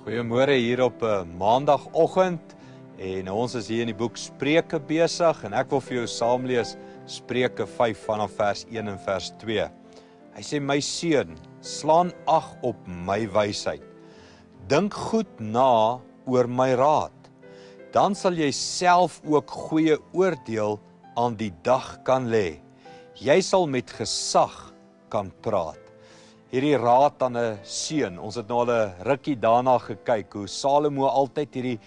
Goeiemôre hier op maandagoggend en ons is hier in die boek Spreuke besig en ek wil vir jou saamlees Spreuke 5 vanaf vers 1 en vers 2. Hy sê, my seun, slaan ag op my wysheid. Dink goed na oor my raad. Dan sal jy self ook goeie oordeel aan die dag kan lê. Jy sal met gesag kan praat. Hierdie raad aan 'n seun. Ons het nou al 'n rukkie daarna gekyk hoe Salomo altyd hierdie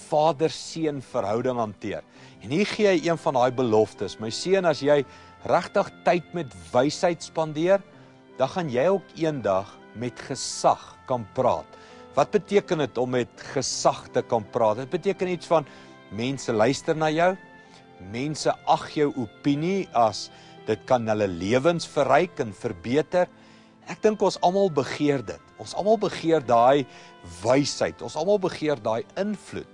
vader-seun verhouding hanteer. En hier gee hy een van daai beloftes. My seun, as jy regtig tyd met wysheid spandeer, dan gaan jy ook eendag met gesag kan praat. Wat beteken dit om met gesag te kan praat? Dit beteken iets van mense luister na jou, mense ag jou opinie as dit kan hulle lewens verryk en verbeter. Ek dink ons almal begeer dit. Ons almal begeer daai wysheid. Ons almal begeer daai invloed.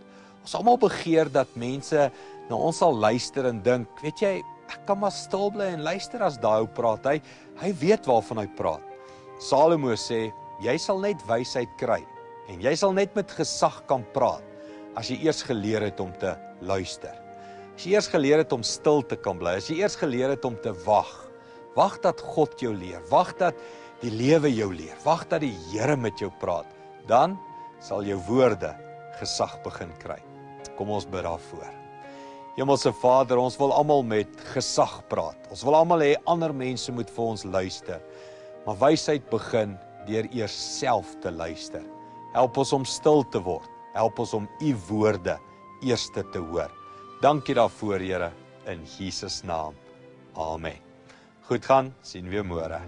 Ons almal begeer dat mense na ons sal luister en dink, weet jy, ek kan maar stil bly en luister as daai ou praat. Hy weet waarvan hy praat. Salomo sê, jy sal net wysheid kry en jy sal net met gesag kan praat as jy eers geleer het om te luister. As jy eers geleer het om stil te kan bly, as jy eers geleer het om te wag. Wag dat God jou leer. Wag dat die lewe jou leer. Wag dat die Here met jou praat. Dan sal jou woorde gesag begin kry. Kom ons bid daarvoor. Hemelse Vader, ons wil almal met gesag praat. Ons wil almal hê ander mense moet vir ons luister. Maar wysheid begin deur eers self te luister. Help ons om stil te word. Help ons om u woorde eers te hoor. Dankie daarvoor, Here, in Jesus naam. Amen. Goed gaan, sien weer môre.